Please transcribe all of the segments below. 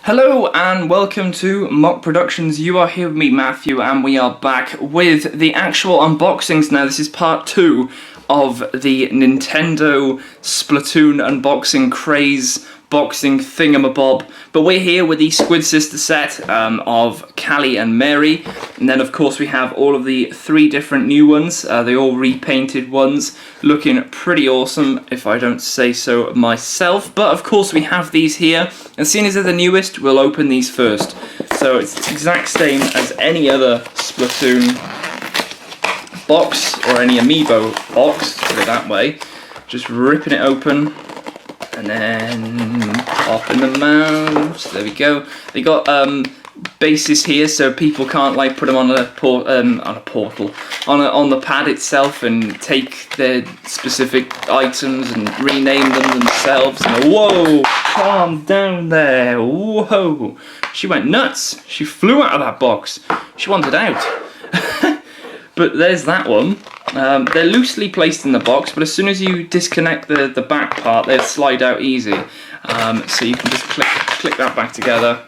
Hello and welcome to Mock Productions. You are here with me, Matthew, and we are back with the actual unboxings now. This is part 2 of the Nintendo Splatoon unboxing craze boxing thingamabob. But we're here with the Squid sister set of Callie and Marie. And then of course we have all of the 3 different new ones. They're all repainted ones, looking pretty awesome if I don't say so myself. But of course we have these here. And seeing as they're the newest, we'll open these first. So it's the exact same as any other Splatoon box, or any Amiibo box, put it that way. Just ripping it open. And then pop in the mouth. There we go. They got bases here, so people can't like put them on a portal, on the pad itself, and take their specific items and rename them themselves. And whoa! Calm down there. Whoa! She went nuts. She flew out of that box. She wanted out. But there's that one. They're loosely placed in the box, but as soon as you disconnect the back part, they'll slide out easy. So you can just click that back together,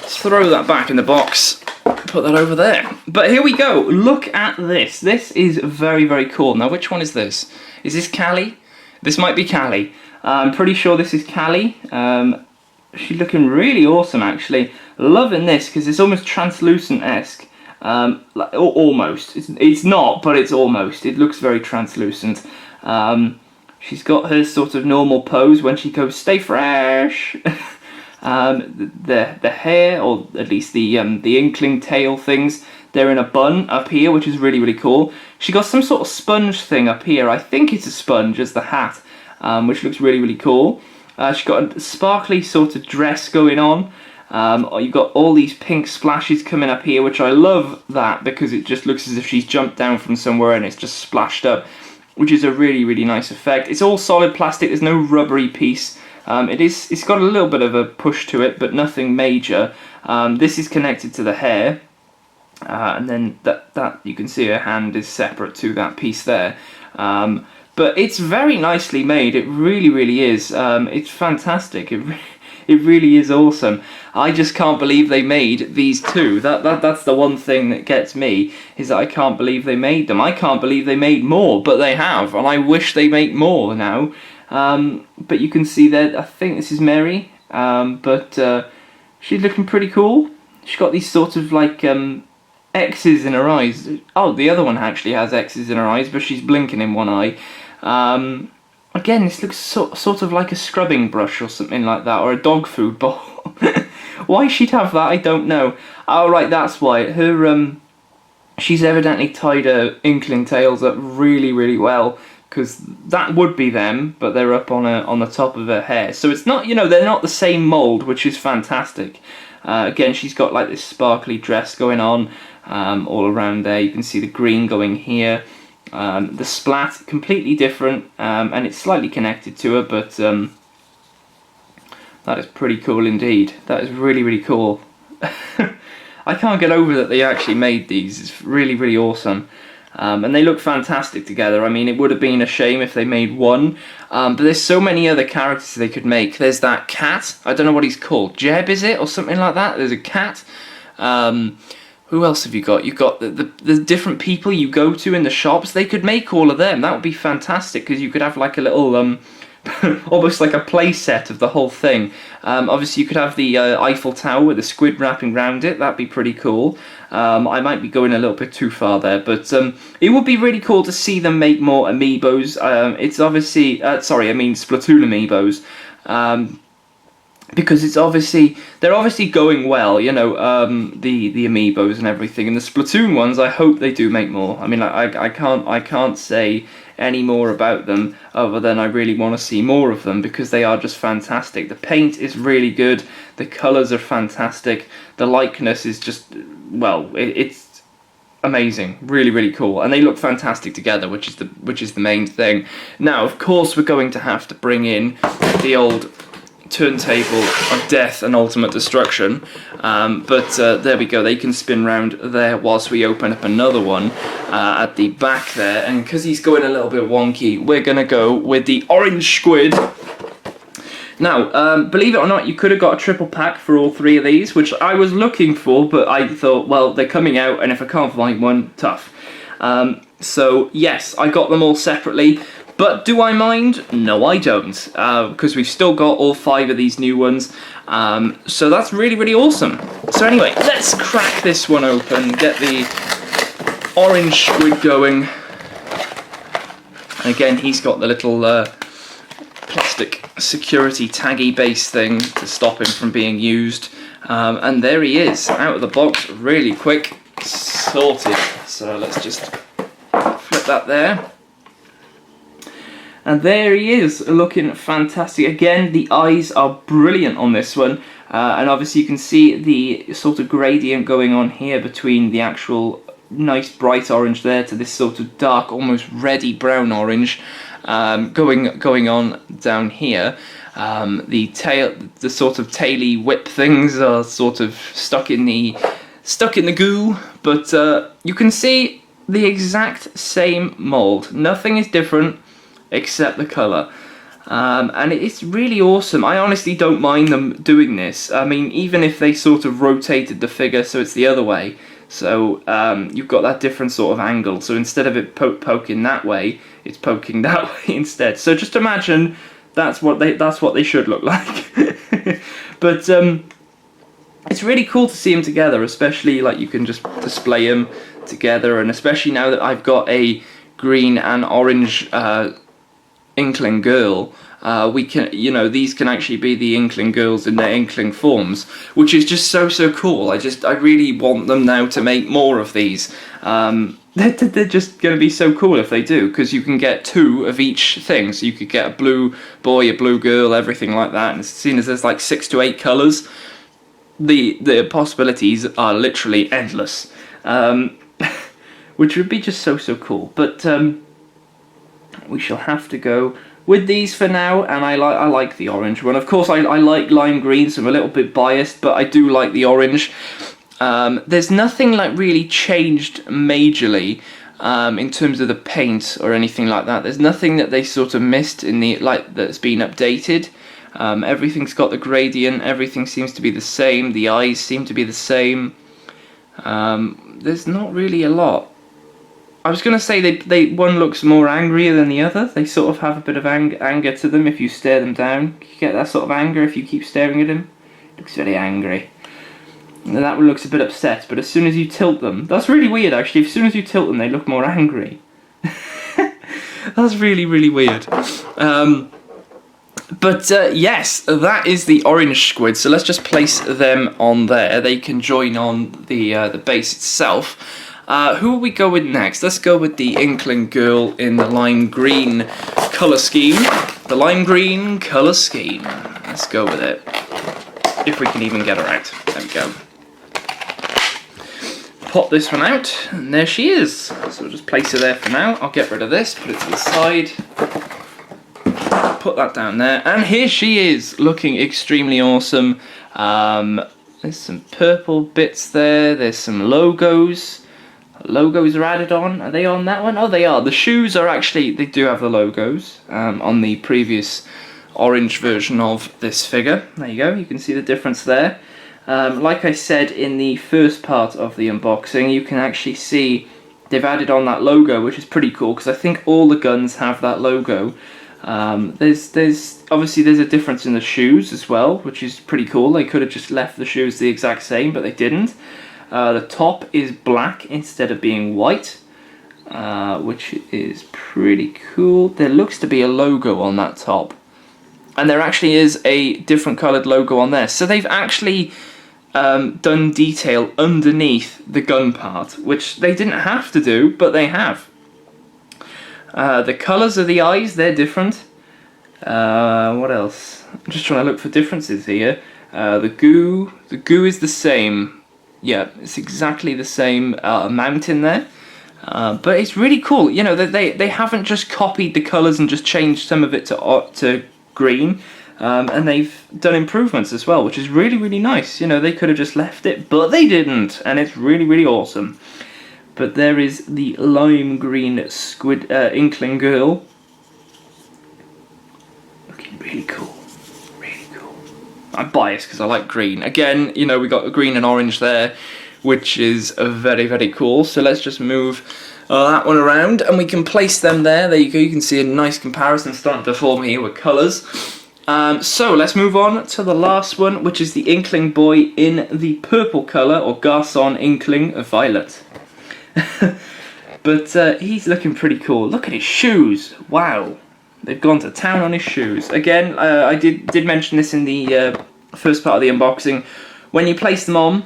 throw that back in the box, put that over there. But here we go. Look at this. This is very, very cool. Now, which one is this? Is this Callie? This might be Callie. I'm pretty sure this is Callie. She's looking really awesome, actually. Loving this because it's almost translucent-esque. Like, almost. It's not, but it's almost. It looks very translucent. She's got her sort of normal pose when she goes, "Stay fresh." The hair, or at least the Inkling tail things, they're in a bun up here, which is really, really cool. She got some sort of sponge thing up here. I think it's a sponge as the hat, which looks really, really cool. She's got a sparkly sort of dress going on. You've got all these pink splashes coming up here, which I love that because it just looks as if she's jumped down from somewhere and it's just splashed up, which is a really, really nice effect. It's all solid plastic, there's no rubbery piece. It's got a little bit of a push to it, but nothing major. This is connected to the hair, and then that you can see her hand is separate to that piece there. But it's very nicely made, it really, really is. It's fantastic. It really is awesome. I just can't believe they made these two. That's the one thing that gets me, is that I can't believe they made them. I can't believe they made more, but they have, and I wish they make more now. But you can see that, I think this is Mary, but she's looking pretty cool. She's got these sort of like X's in her eyes. Oh, the other one actually has X's in her eyes, but she's blinking in one eye. Again, this looks sort of like a scrubbing brush or something like that, or a dog food bowl. Why she'd have that, I don't know. Oh, right, that's why. Her, she's evidently tied her Inkling tails up really, really well, because that would be them, but they're up on the top of her hair. So it's not, they're not the same mould, which is fantastic. Again, she's got like this sparkly dress going on all around there. You can see the green going here. The splat, completely different, and it's slightly connected to her, but that is pretty cool indeed. That is really, really cool. I can't get over that they actually made these. It's really, really awesome. And they look fantastic together. I mean, it would have been a shame if they made one, but there's so many other characters they could make. There's that cat, I don't know what he's called, Jeb is it, or something like that? There's a cat. Who else have you got? You've got the different people you go to in the shops. They could make all of them. That would be fantastic, because you could have like a little, almost like a play set of the whole thing. Obviously, you could have the Eiffel Tower with the squid wrapping around it. That'd be pretty cool. I might be going a little bit too far there, but it would be really cool to see them make more Amiibos. It's obviously, Splatoon Amiibos. Because they're obviously going well, the Amiibos and everything, and the Splatoon ones, I hope they do make more. I mean, I can't say any more about them other than I really want to see more of them, because they are just fantastic. The paint is really good, the colours are fantastic, the likeness is just, well, it's amazing, really, really cool, and they look fantastic together, which is the main thing. Now, of course, we're going to have to bring in the old turntable of death and ultimate destruction, but there we go, they can spin round there whilst we open up another one at the back there, and because he's going a little bit wonky, we're gonna go with the orange squid. Now, believe it or not, you could have got a triple pack for all 3 of these, which I was looking for, but I thought, well, they're coming out, and if I can't find one, tough. So, yes, I got them all separately, but do I mind? No, I don't, because we've still got all 5 of these new ones, so that's really, really awesome. So anyway, let's crack this one open, get the orange squid going. And again, he's got the little plastic security taggy base thing to stop him from being used. And there he is, out of the box, really quick, sorted. So let's just flip that there. And there he is, looking fantastic. Again, the eyes are brilliant on this one. And obviously you can see the sort of gradient going on here between the actual nice bright orange there to this sort of dark, almost reddy brown orange going on down here. The tail, the sort of taily whip things are sort of stuck in the goo, but you can see the exact same mold. Nothing is different except the colour. And it's really awesome. I honestly don't mind them doing this. I mean, even if they sort of rotated the figure so it's the other way, so you've got that different sort of angle. So instead of it poking that way, it's poking that way instead. So just imagine that's what they should look like. But it's really cool to see them together, especially like you can just display them together, and especially now that I've got a green and orange Inkling girl, we can, you know, these can actually be the Inkling girls in their Inkling forms, which is just so cool. I really want them now to make more of these. They're just going to be so cool if they do, because you can get 2 of each thing. So you could get a blue boy, a blue girl, everything like that. And seeing as there's like 6 to 8 colours, the possibilities are literally endless, which would be just so cool. But we shall have to go with these for now, and I like the orange one. Of course, I like lime green, so I'm a little bit biased, but I do like the orange. There's nothing like really changed majorly in terms of the paint or anything like that. There's nothing that they sort of missed in the that's been updated. Everything's got the gradient. Everything seems to be the same. The eyes seem to be the same. There's not really a lot. I was going to say they one looks more angrier than the other. They sort of have a bit of anger to them if you stare them down. You get that sort of anger if you keep staring at him. Looks very angry. And then that one looks a bit upset, but as soon as you tilt them, that's really weird actually. As soon as you tilt them, they look more angry. That's really weird. But yes, that is the orange squid. So let's just place them on there. They can join on the base itself. Who will we go with next? Let's go with the Inkling girl in the lime green colour scheme. The lime green colour scheme. Let's go with it. If we can even get her out. There we go. Pop this one out, and there she is. So we'll just place her there for now. I'll get rid of this, put it to the side. Put that down there, and here she is, looking extremely awesome. There's some purple bits there. There's some logos. Logos are added on. Are they on that one? Oh, they are. The shoes are actually, they do have the logos on the previous orange version of this figure. There you go. You can see the difference there. Like I said in the first part of the unboxing, you can actually see they've added on that logo, which is pretty cool because I think all the guns have that logo. There's obviously there's a difference in the shoes as well, which is pretty cool. They could have just left the shoes the exact same, but they didn't. The top is black instead of being white, which is pretty cool. There looks to be a logo on that top, and there actually is a different coloured logo on there. So they've actually done detail underneath the gun part, which they didn't have to do, but they have. The colours of the eyes, they're different. What else? I'm just trying to look for differences here. The goo is the same. Yeah, it's exactly the same amount in there. But it's really cool. You know, they haven't just copied the colours and just changed some of it to green. And they've done improvements as well, which is really nice. You know, they could have just left it, but they didn't. And it's really awesome. But there is the lime green squid Inkling girl. Looking really cool. Really I'm biased because I like green. Again, you know, we got green and orange there, which is very, very cool. So let's just move that one around, and we can place them there. There you go. You can see a nice comparison starting to form here with colours. So let's move on to the last one, which is the Inkling Boy in the purple colour, or Garçon Inkling Violet. But he's looking pretty cool. Look at his shoes. Wow. They've gone to town on his shoes. Again, I did mention this in the first part of the unboxing. When you place them on,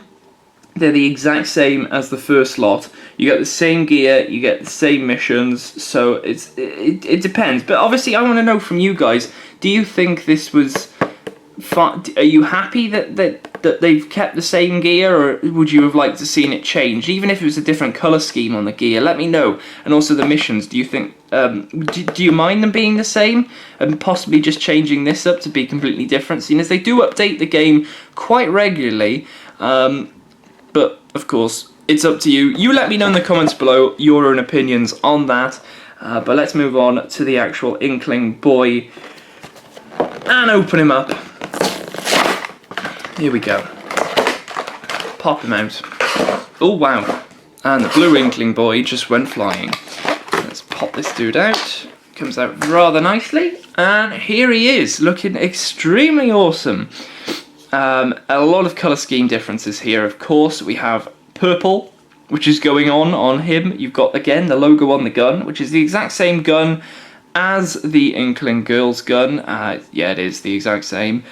they're the exact same as the first lot. You get the same gear, you get the same missions, so it depends. But obviously I want to know from you guys, do you think this was fun? Are you happy that they've kept the same gear, or would you have liked to seen it changed? Even if it was a different colour scheme on the gear, let me know. And also the missions, do you think, do you mind them being the same? And possibly just changing this up to be completely different, seeing as they do update the game quite regularly. But, of course, it's up to you. You let me know in the comments below your own opinions on that. But let's move on to the actual Inkling Boy and open him up. Here we go. Pop him out. Oh, wow. And the blue Inkling Boy just went flying. Let's pop this dude out. Comes out rather nicely. And here he is, looking extremely awesome. A lot of colour scheme differences here, of course. We have purple, which is going on him. You've got, again, the logo on the gun, which is the exact same gun as the Inkling Girl's gun. Yeah, it is the exact same.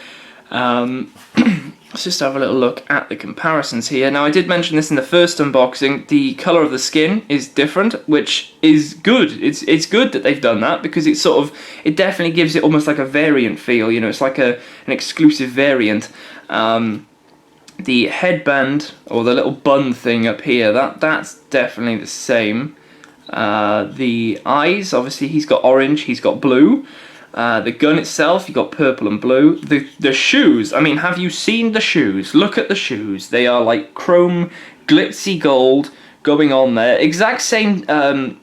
Let's just have a little look at the comparisons here. Now, I did mention this in the first unboxing. The colour of the skin is different, which is good. It's good that they've done that, because it definitely gives it almost like a variant feel. You know, it's like an exclusive variant. The headband, or the little bun thing up here, that's definitely the same. The eyes, obviously, he's got orange, he's got blue. The gun itself, you got purple and blue. The shoes, I mean, have you seen the shoes? Look at the shoes. They are like chrome, glitzy gold going on there. Exact same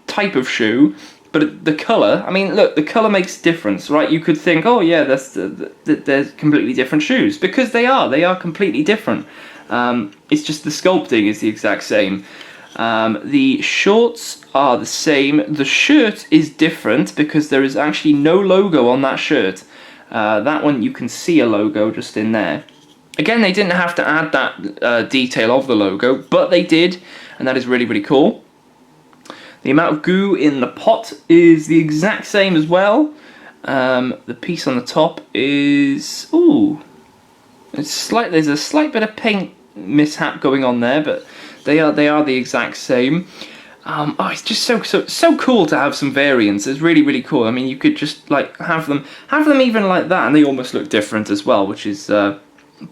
type of shoe, but the colour, I mean, look, the colour makes a difference, right? You could think, oh yeah, they're completely different shoes, because they are completely different. It's just the sculpting is the exact same. The shorts are the same. The shirt is different because there is actually no logo on that shirt. That one you can see a logo just in there. Again, they didn't have to add that detail of the logo, but they did, and that is really, really cool. The amount of goo in the pot is the exact same as well. The piece on the top is... ooh. There's a slight bit of paint mishap going on there, but they are the exact same. Oh, it's just so cool to have some variants. It's really, really cool. I mean, you could just like have them even like that, and they almost look different as well, which is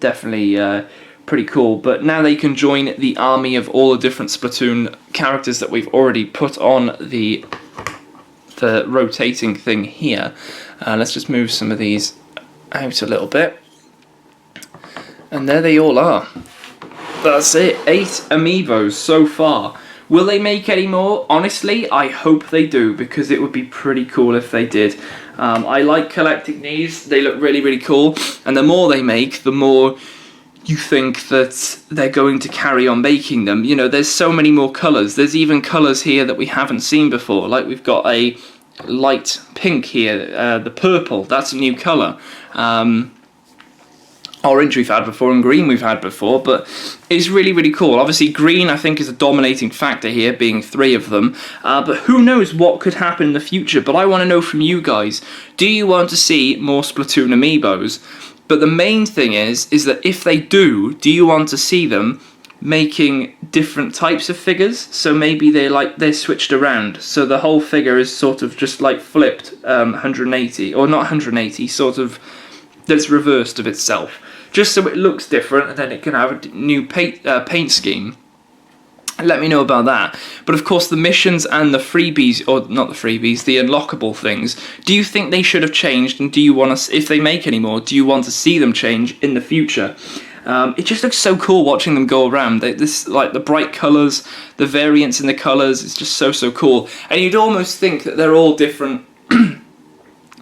definitely pretty cool. But now they can join the army of all the different Splatoon characters that we've already put on the rotating thing here. Let's just move some of these out a little bit, and there they all are. That's it, 8 Amiibos so far. Will they make any more? Honestly, I hope they do, because it would be pretty cool if they did. I like collecting these, they look really, really cool, and the more they make, the more you think that they're going to carry on making them. You know, there's so many more colours. There's even colours here that we haven't seen before, like we've got a light pink here, the purple, that's a new colour. Orange we've had before, and green we've had before, but it's really, really cool. Obviously, green, I think, is a dominating factor here, being 3 of them, but who knows what could happen in the future. But I want to know from you guys, do you want to see more Splatoon Amiibos? But the main thing is that if they do you want to see them making different types of figures? So maybe they're switched around, so the whole figure is sort of just like flipped 180, or not 180, sort of that's reversed of itself, just so it looks different, and then it can have a new paint scheme. Let me know about that. But of course, the missions and the freebies, or not the freebies, the unlockable things, do you think they should have changed, and do you want to, if they make any more, do you want to see them change in the future? It just looks so cool watching them go around. This, like, the bright colours, the variance in the colours, it's just so cool. And you'd almost think that they're all different,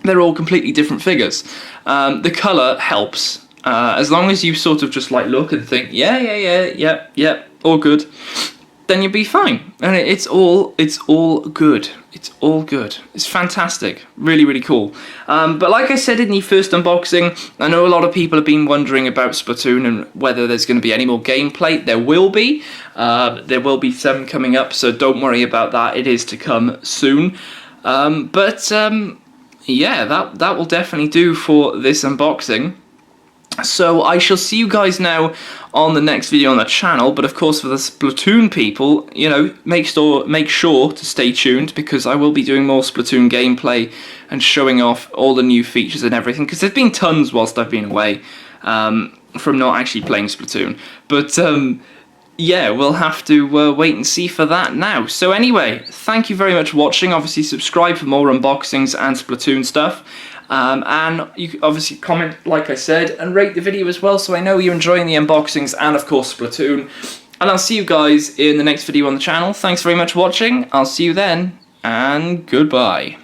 they're all completely different figures. The colour helps. As long as you sort of just like look and think, yeah, all good, then you'll be fine. And it's all good. It's all good. It's fantastic. Really, really cool. But like I said in the first unboxing, I know a lot of people have been wondering about Splatoon and whether there's going to be any more gameplay. There will be. There will be some coming up, so don't worry about that. It is to come soon. Yeah, that will definitely do for this unboxing. So I shall see you guys now on the next video on the channel, but of course for the Splatoon people, you know, make sure to stay tuned, because I will be doing more Splatoon gameplay and showing off all the new features and everything, because there's been tons whilst I've been away from not actually playing Splatoon. But yeah, we'll have to wait and see for that now. So anyway, thank you very much for watching. Obviously subscribe for more unboxings and Splatoon stuff. And you can obviously comment, like I said, and rate the video as well, so I know you're enjoying the unboxings and, of course, Splatoon. And I'll see you guys in the next video on the channel. Thanks very much for watching. I'll see you then, and goodbye.